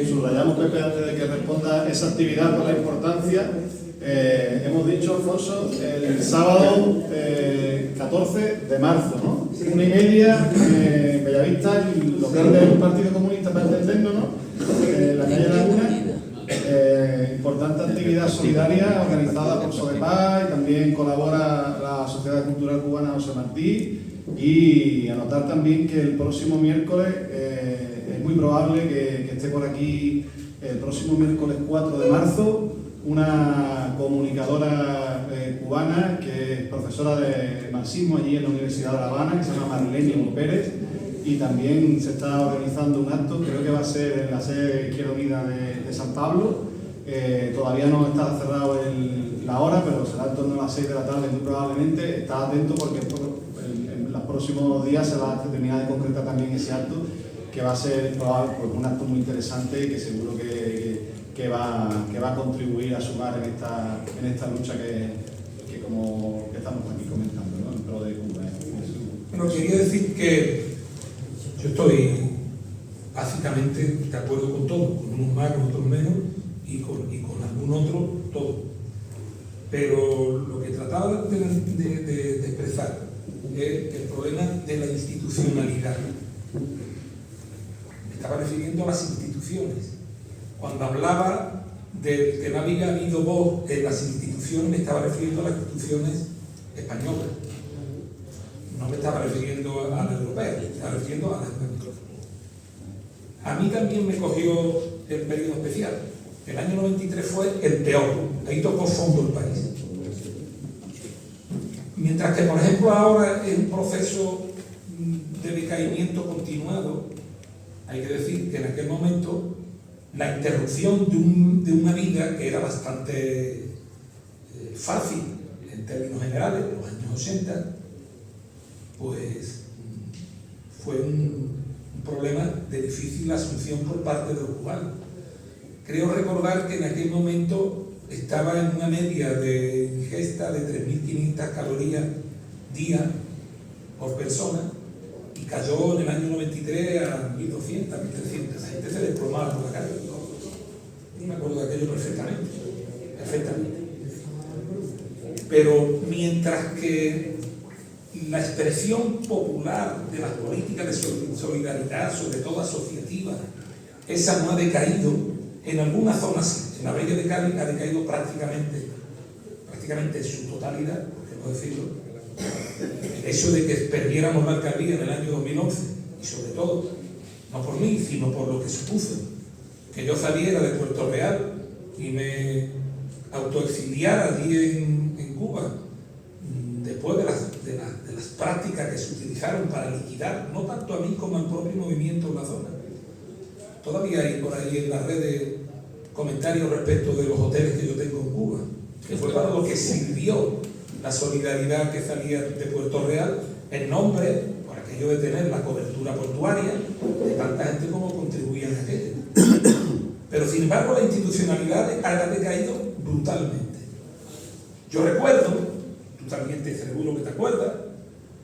Subrayamos, Pepe, antes de que responda esa actividad por la importancia. Hemos dicho, Alfonso, el sábado 14 de marzo, ¿no? 1:30, Bellavista, el local del Partido Comunista, para entendernos, ¿no? La calle Laguna. Importante actividad solidaria organizada por Sodepar, y también colabora la Sociedad Cultural Cubana José Martí. Y anotar también que el próximo miércoles es muy probable que esté por aquí el próximo miércoles 4 de marzo una comunicadora cubana que es profesora de marxismo allí en la Universidad de La Habana, que se llama Marlene Pérez, y también se está organizando un acto, creo que va a ser en la sede Izquierda Unida de San Pablo. Todavía no está cerrado la hora, pero será en torno a las 6 de la tarde muy probablemente. Está atento porque en los próximos días se va a terminar de concretar también ese acto, que va a ser probable, pues, un acto muy interesante y que seguro que va a contribuir a sumar en esta lucha que como que estamos aquí comentando, ¿no? En pro de Cuba. Bueno, quería decir que yo estoy básicamente de acuerdo con todo, con unos más, con otros menos, y con algún otro, todo. Pero lo que trataba de expresar es el problema de la institucionalidad. Me estaba refiriendo a las instituciones. Cuando hablaba de que no había habido voz en las instituciones, me estaba refiriendo a las instituciones españolas. No me estaba refiriendo a la europea, me estaba refiriendo a las españolas. A mí también me cogió el periodo especial. El año 93 fue el peor. Ahí tocó fondo el país. Mientras que, por ejemplo, ahora es un proceso de decaimiento continuado, hay que decir que en aquel momento la interrupción de una vida que era bastante fácil en términos generales, en los años 80, pues fue un problema de difícil asunción por parte de los cubanos. Creo recordar que en aquel momento estaba en una media de ingesta de 3.500 calorías día por persona y cayó en el año 93 a 1.200, 1.300. La gente se desplomaba por la calle. Yo me acuerdo de aquello perfectamente. Pero mientras que la expresión popular de las políticas de solidaridad, sobre todo asociativa, esa no ha decaído. En algunas zonas sí. En la Bahía de Cádiz ha decaído prácticamente en su totalidad, por qué no decirlo. El hecho de que perdiéramos la alcaldía en el año 2011, y sobre todo, no por mí, sino por lo que supuso, que yo saliera de Puerto Real y me autoexiliara allí en Cuba, después de las prácticas que se utilizaron para liquidar, no tanto a mí como al propio movimiento en la zona. Todavía hay por ahí en las redes comentarios respecto de los hoteles que yo tengo en Cuba, que fue para lo que sirvió la solidaridad que salía de Puerto Real, en nombre, por aquello de tener la cobertura portuaria, de tanta gente como contribuía en aquello. Pero sin embargo la institucionalidad ha decaído brutalmente. Yo recuerdo, tú también seguro que te acuerdas,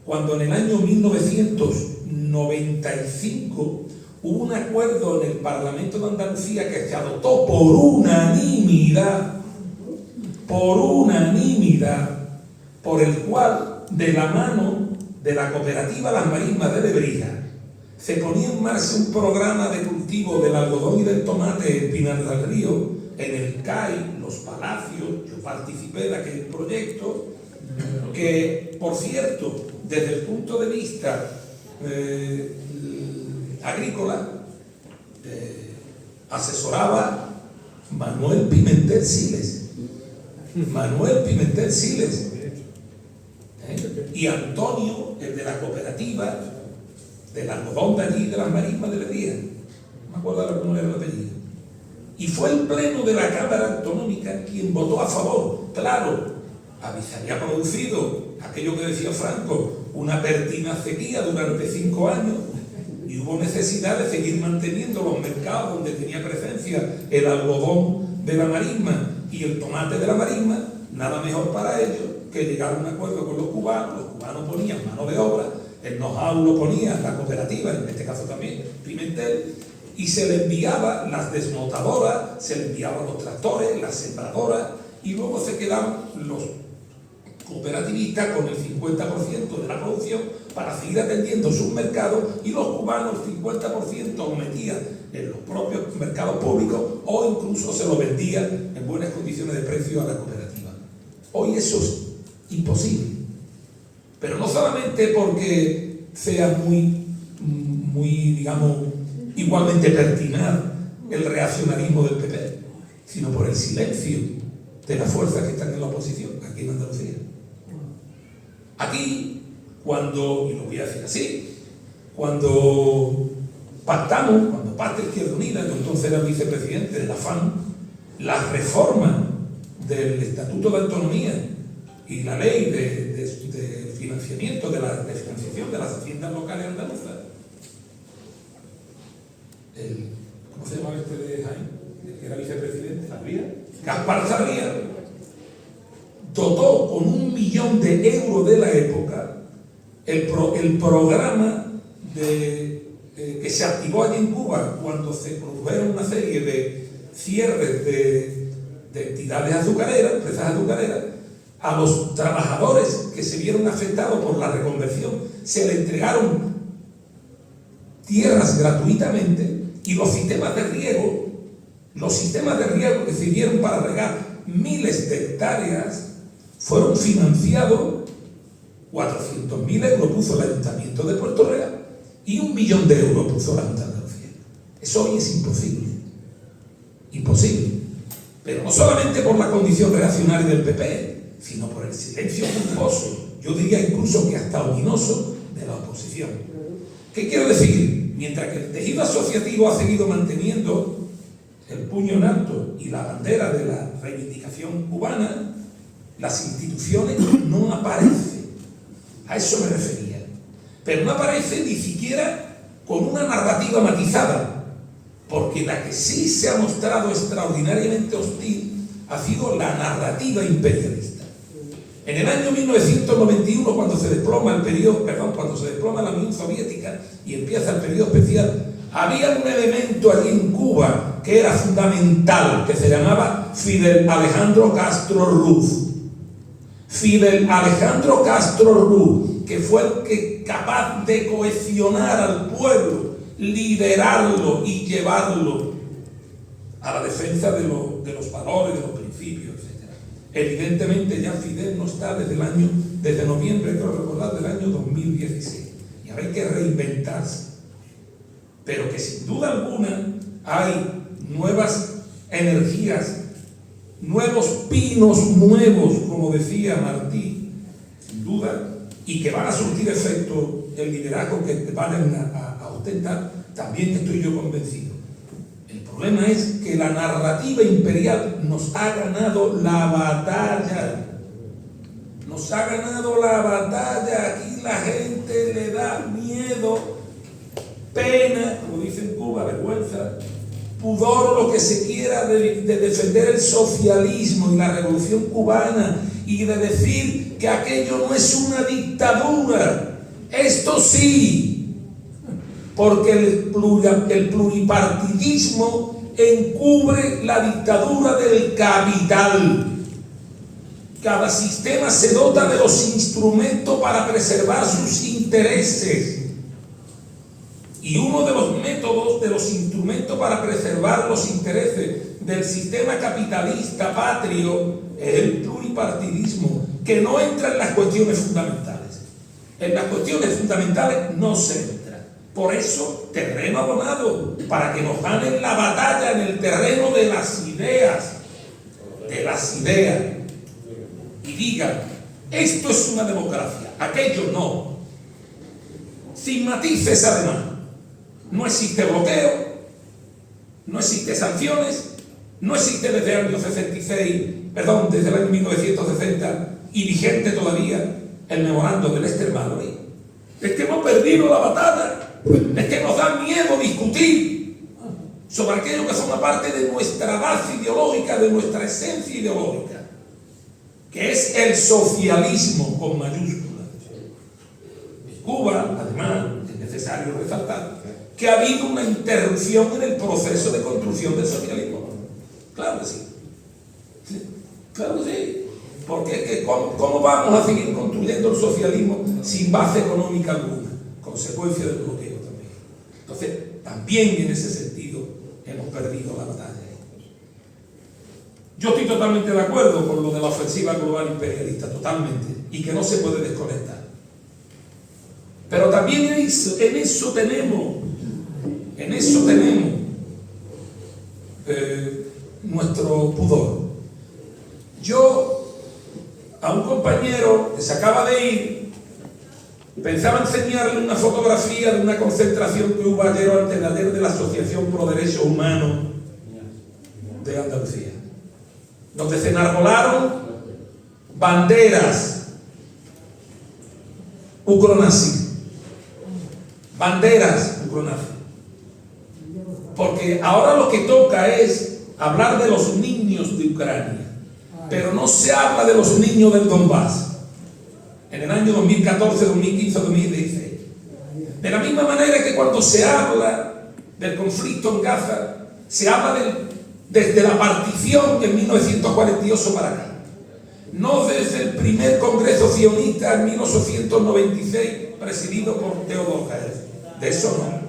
cuando en el año 1995 hubo un acuerdo en el Parlamento de Andalucía que se adoptó por unanimidad, por el cual, de la mano de la cooperativa Las Marismas de Lebrija, se ponía en marcha un programa de cultivo del algodón y del tomate en Pinar del Río, en el CAI, Los Palacios. Yo participé de aquel proyecto, que, por cierto, desde el punto de vista agrícola, asesoraba Manuel Pimentel Siles. Y Antonio, el de la cooperativa del algodón de allí, de Las Marismas de Lebrija. No me acuerdo ahora cómo era el apellido. Y fue el pleno de la Cámara Autonómica quien votó a favor. Claro, se había producido aquello que decía Franco, una pertinaz sequía durante 5 años, y hubo necesidad de seguir manteniendo los mercados donde tenía presencia el algodón de la marisma y el tomate de la marisma. Nada mejor para ellos que llegar a un acuerdo con los cubanos ponían mano de obra, el know-how lo ponía la cooperativa, en este caso también Pimentel, y se le enviaba las desmotadoras, se le enviaban los tractores, las sembradoras, y luego se quedaban los cooperativistas con el 50% de la producción para seguir atendiendo sus mercados, y los cubanos el 50% lo metían en los propios mercados públicos o incluso se lo vendían en buenas condiciones de precio a la cooperativa. Hoy eso es imposible, pero no solamente porque sea muy digamos, igualmente pertinaz el reaccionarismo del PP, sino por el silencio de las fuerzas que están en la oposición aquí en Andalucía. Aquí, cuando, y lo voy a decir así, cuando pactamos, cuando pacta Izquierda Unida, yo entonces era vicepresidente de la FAN, la reforma del Estatuto de Autonomía y la ley de financiamiento, de financiación de las haciendas locales andaluzas, ¿cómo se llamaba este de Jaén? El que era vicepresidente, Gaspar Sarria, dotó con 1 millón de euros de la época el programa que se activó allí en Cuba cuando se produjeron una serie de cierres de entidades azucareras, empresas azucareras. A los trabajadores que se vieron afectados por la reconversión se le entregaron tierras gratuitamente, y los sistemas de riego que sirvieron para regar miles de hectáreas fueron financiados. 400.000 euros puso el Ayuntamiento de Puerto Real y 1 millón de euros puso la Junta de Andalucía. Eso hoy es imposible, pero no solamente por la condición reaccionaria del PP, sino por el silencio culposo, yo diría incluso que hasta ominoso, de la oposición. ¿Qué quiero decir? Mientras que el tejido asociativo ha seguido manteniendo el puño en alto y la bandera de la reivindicación cubana, las instituciones no aparecen. A eso me refería. Pero no aparece ni siquiera con una narrativa matizada, porque la que sí se ha mostrado extraordinariamente hostil ha sido la narrativa imperialista. En el año 1991, cuando se desploma la Unión Soviética y empieza el periodo especial, había un elemento allí en Cuba que era fundamental, que se llamaba Fidel Alejandro Castro Ruz. Fidel Alejandro Castro Ruz, que fue el que capaz de cohesionar al pueblo, liderarlo y llevarlo a la defensa de los valores, de los principios, etc. Evidentemente ya Fidel no está desde noviembre, creo recordar, del año 2016. Y ahora hay que reinventarse. Pero que sin duda alguna hay nuevas energías, nuevos pinos nuevos, como decía Martí, sin duda, y que van a surtir efecto el liderazgo que van a ostentar, también estoy yo convencido. El problema es que la narrativa imperial nos ha ganado la batalla. Nos ha ganado la batalla. Aquí la gente le da miedo, pena, como dicen en Cuba, vergüenza, pudor, lo que se quiera, de defender el socialismo y la revolución cubana y de decir que aquello no es una dictadura. Esto sí, porque el pluripartidismo encubre la dictadura del capital. Cada sistema se dota de los instrumentos para preservar sus intereses. Y uno de los métodos, de los instrumentos para preservar los intereses del sistema capitalista patrio es el pluripartidismo, que no entra en las cuestiones fundamentales. En las cuestiones fundamentales no se entra. Por eso, terreno abonado, para que nos ganen la batalla en el terreno de las ideas. Y digan, esto es una democracia, aquello no. Sin matices además. No existe bloqueo, no existe sanciones, no existe desde el año 1960 y vigente todavía el memorando del Lester Mallory. Es que hemos perdido la batalla, es que nos da miedo discutir sobre aquello que forma parte de nuestra base ideológica, de nuestra esencia ideológica, que es el socialismo con mayúsculas. Cuba, además, es necesario resaltar que ha habido una interrupción en el proceso de construcción del socialismo. Claro que sí. Claro que sí. Porque es que ¿cómo vamos a seguir construyendo el socialismo sin base económica alguna? Consecuencia del bloqueo también. Entonces, también en ese sentido hemos perdido la batalla. Yo estoy totalmente de acuerdo con lo de la ofensiva global imperialista, totalmente, y que no se puede desconectar. Pero también en eso tenemos nuestro pudor. Yo, a un compañero que se acaba de ir, pensaba enseñarle una fotografía de una concentración que hubo ayer de la Asociación Pro Derechos Humanos de Andalucía, donde se enarbolaron banderas ucronazis. Porque ahora lo que toca es hablar de los niños de Ucrania, pero no se habla de los niños del Donbass. En el año 2014, 2015, 2016. De la misma manera que cuando se habla del conflicto en Gaza, se habla desde la partición en 1948 para acá. No desde el primer congreso sionista en 1896, presidido por Theodor Herzl. De eso no.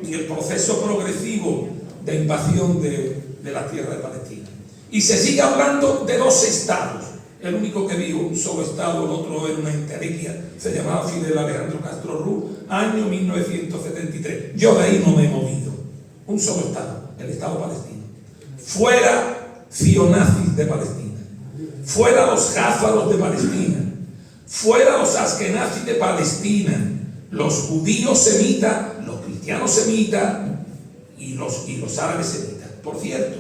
Ni el proceso progresivo de invasión de la tierra de Palestina. Y se sigue hablando de dos estados. El único que dijo un solo estado, el otro era una enteriquia, se llamaba Fidel Alejandro Castro Ruz, año 1973. Yo de ahí no me he movido. Un solo estado, el estado palestino. Fuera sionazis de Palestina, fuera los jáfaros de Palestina, fuera los askenazis de Palestina, los judíos semitas, los cristianos semitas y los árabes semitas. Por cierto,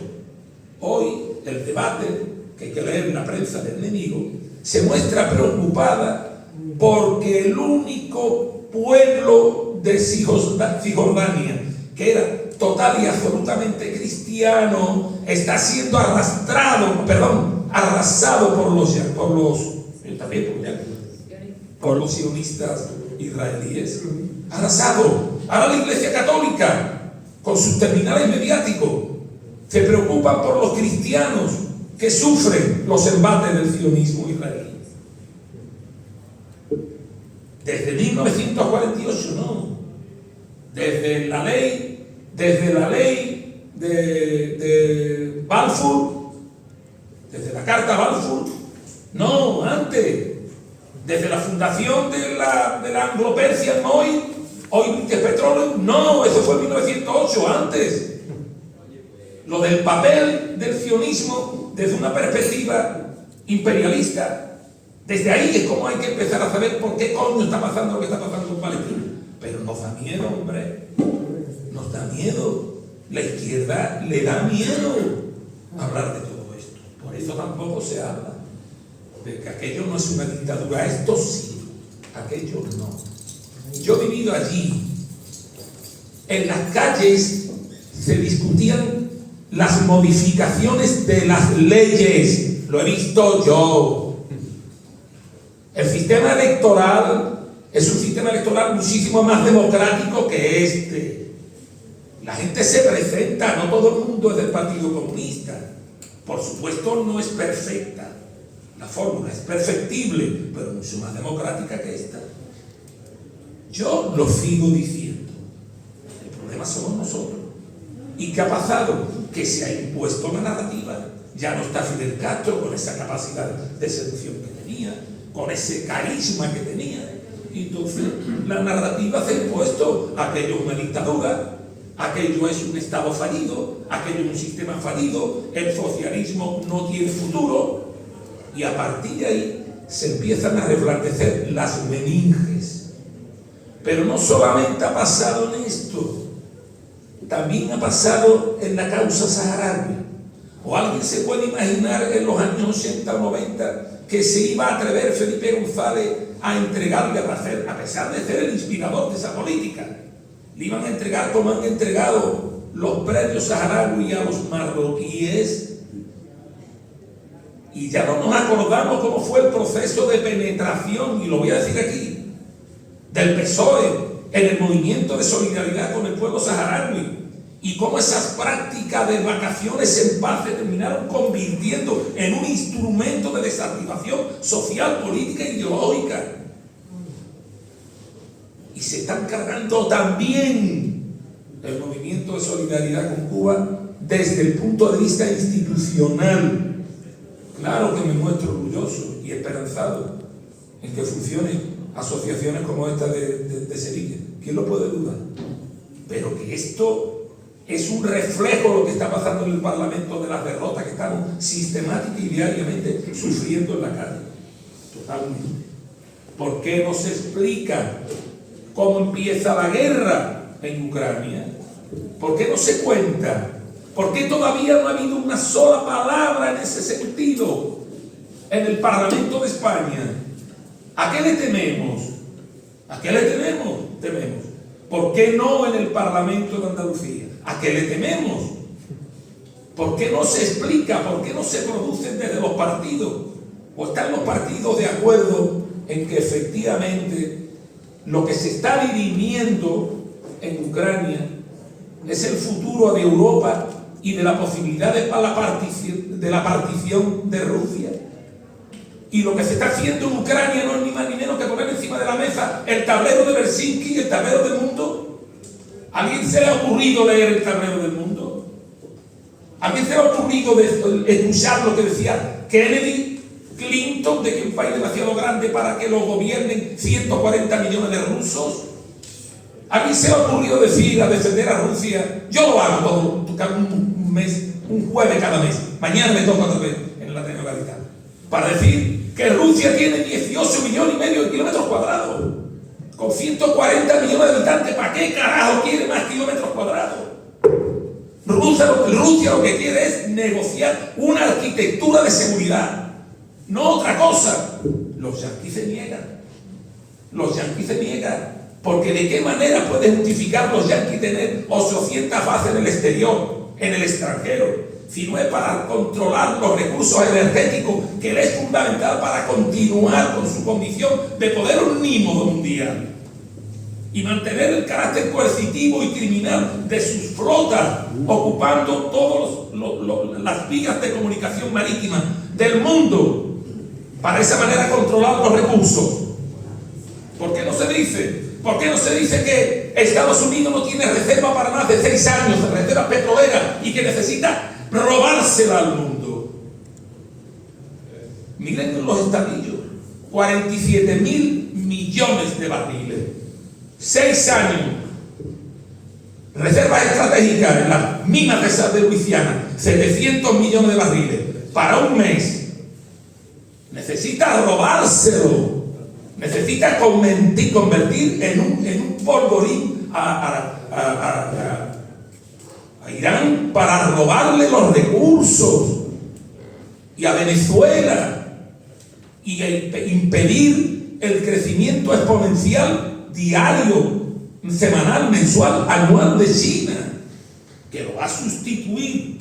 hoy el debate que hay que leer en la prensa del enemigo se muestra preocupada porque el único pueblo de Cisjordania, que era total y absolutamente cristiano, está siendo arrasado por los sionistas israelíes. Arrasado. Ahora la Iglesia Católica, con sus terminales mediáticos, se preocupan por los cristianos que sufren los embates del sionismo israelí. Desde 1948 no. Desde la ley de Balfour, desde la Carta Balfour, no, antes, desde la fundación de la Anglo-Persian hoy British Petroleum, no, eso fue en 1908, antes. Lo del papel del sionismo desde una perspectiva imperialista, desde ahí es como hay que empezar a saber por qué coño está pasando lo que está pasando en Palestina. Pero nos da miedo, hombre, nos da miedo. La izquierda le da miedo hablar de todo esto. Por eso tampoco se habla de que aquello no es una dictadura. Esto sí, aquello no. Yo he vivido allí. En las calles se discutían las modificaciones de las leyes. Lo he visto yo. El sistema electoral es un sistema electoral muchísimo más democrático que este. La gente se presenta, no todo el mundo es del Partido Comunista. Por supuesto no es perfecta. La fórmula es perfectible, pero mucho más democrática que esta. Yo lo sigo diciendo. El problema somos nosotros. ¿Y qué ha pasado? Que se ha impuesto la narrativa. Ya no está Fidel Castro con esa capacidad de seducción que tenía, con ese carisma que tenía. Y entonces la narrativa se ha impuesto. Aquello es una dictadura, aquello es un Estado fallido, aquello es un sistema fallido, el socialismo no tiene futuro. Y a partir de ahí se empiezan a reblandecer las meninges. Pero no solamente ha pasado en esto, también ha pasado en la causa saharaui. ¿O alguien se puede imaginar en los años 80 o 90 que se iba a atrever Felipe González a entregarle a Rafael, a pesar de ser el inspirador de esa política? Le iban a entregar como han entregado los premios saharaui a los marroquíes. Y ya no nos acordamos cómo fue el proceso de penetración, y lo voy a decir aquí, del PSOE en el movimiento de solidaridad con el pueblo saharaui, y cómo esas prácticas de vacaciones en paz se terminaron convirtiendo en un instrumento de desactivación social, política e ideológica. Y se están cargando también el movimiento de solidaridad con Cuba desde el punto de vista institucional. Claro que me muestro orgulloso y esperanzado en que funcionen asociaciones como esta de Sevilla. ¿Quién lo puede dudar? Pero que esto es un reflejo de lo que está pasando en el Parlamento, de las derrotas que estamos sistemática y diariamente sufriendo en la calle. Totalmente. ¿Por qué no se explica cómo empieza la guerra en Ucrania? ¿Por qué no se cuenta? ¿Por qué todavía no ha habido una sola palabra en ese sentido en el Parlamento de España? ¿A qué le tememos? ¿A qué le tememos? ¿Por qué no en el Parlamento de Andalucía? ¿A qué le tememos? ¿Por qué no se explica? ¿Por qué no se producen desde los partidos? ¿O están los partidos de acuerdo en que efectivamente lo que se está dirimiendo en Ucrania es el futuro de Europa y de la posibilidad de la partición de Rusia? Y lo que se está haciendo en Ucrania no es ni más ni menos que poner encima de la mesa el tablero de Helsinki y el tablero del mundo. ¿A alguien se le ha ocurrido leer el tablero del mundo? ¿A alguien se le ha ocurrido escuchar lo que decía Kennedy, Clinton, de que un país demasiado grande para que lo gobiernen 140 millones de rusos? ¿A alguien se le ha ocurrido decir, a defender a Rusia? Yo lo hago todo, un mes, un jueves cada mes. Mañana me toca otra vez en la Generalitat. Para decir que Rusia tiene 18 millones y medio de kilómetros cuadrados. Con 140 millones de habitantes, ¿para qué carajo quiere más kilómetros cuadrados? Rusia lo que quiere es negociar una arquitectura de seguridad, no otra cosa. Los yanquis se niegan. Porque ¿de qué manera pueden justificar los yanquis tener 800 bases en el exterior, en el extranjero? Si no es para controlar los recursos energéticos, que les es fundamental para continuar con su condición de poder omnímodo mundial y mantener el carácter coercitivo y criminal de sus flotas, ocupando todas las vías de comunicación marítima del mundo, para de esa manera controlar los recursos. ¿Por qué no se dice? ¿Por qué no se dice que Estados Unidos no tiene reserva para más de 6 años de reserva petrolera y que necesita robársela al mundo? Miren los estadillos: 47.000 millones de barriles, 6 años, reservas estratégicas en las minas de Luisiana, 700 millones de barriles para un mes. Necesita robárselo, necesita convertir en un polvorín a Irán para robarle los recursos, y a Venezuela, y a impedir el crecimiento exponencial diario, semanal, mensual, anual de China, que lo va a sustituir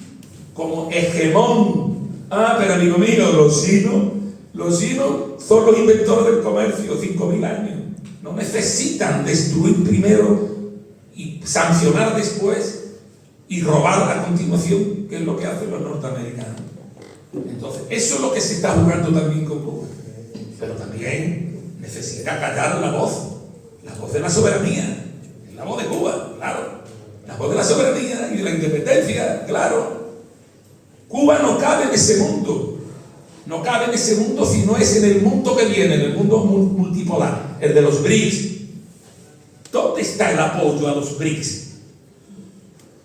como hegemón. Pero amigo mío, los chinos son los inventores del comercio, 5.000 años. No necesitan destruir primero y sancionar después y robar a continuación, que es lo que hacen los norteamericanos. Entonces, eso es lo que se está jugando también con Cuba. Pero también necesita callar la voz de la soberanía, la voz de Cuba, claro, la voz de la soberanía y de la independencia, claro. Cuba no cabe en ese mundo. No cabe en ese mundo si no es en el mundo que viene, en el mundo multipolar, el de los BRICS. ¿Dónde está el apoyo a los BRICS?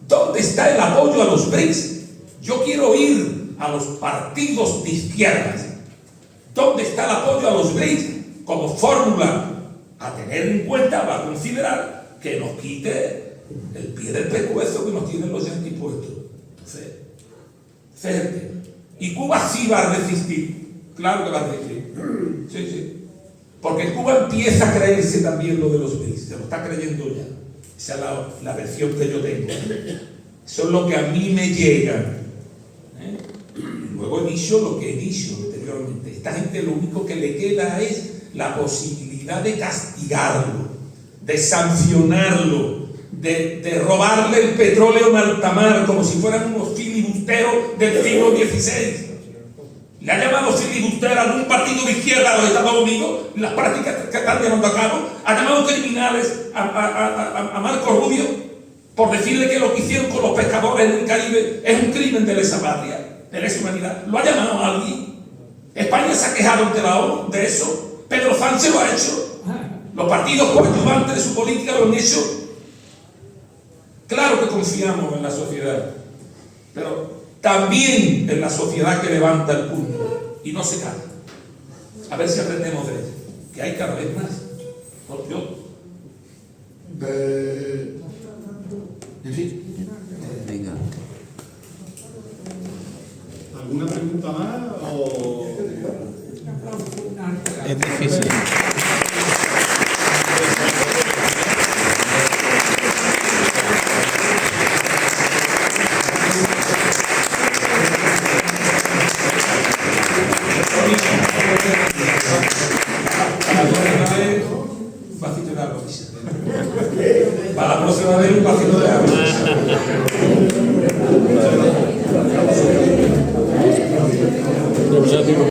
¿Dónde está el apoyo a los BRICS? Yo quiero ir a los partidos de izquierdas. ¿Dónde está el apoyo a los BRICS? Como fórmula a tener en cuenta, va a considerar que nos quite el pie del pescuezo que nos tienen los yanquis puestos. Entonces, y Cuba sí va a resistir, claro que va a resistir, sí, porque Cuba empieza a creerse también lo de los BRICS, se lo está creyendo ya. Esa es la versión que yo tengo. Eso es lo que a mí me llega. Luego he dicho lo que he dicho anteriormente. Esta gente lo único que le queda es la posibilidad de castigarlo, de sancionarlo, de robarle el petróleo en alta mar como si fueran unos filibusteros del siglo XVI. Le ha llamado filibustero a un partido de izquierda a los Estados Unidos, las prácticas que están llevando a cabo. Ha llamado criminales a Marco Rubio por decirle que lo que hicieron con los pescadores en el Caribe es un crimen de lesa patria, de lesa humanidad. ¿Lo ha llamado a alguien? España se ha quejado ante la ONU de eso. Pedro Sánchez lo ha hecho. Los partidos coadyuvantes de su política lo han hecho. Claro que confiamos en la sociedad, pero también en la sociedad que levanta el puño y no se cae. A ver si aprendemos de ella, que hay cada vez más. Por Dios. En fin. Venga. ¿Alguna pregunta más? O... Es difícil. Para la próxima vez un vasito de agua.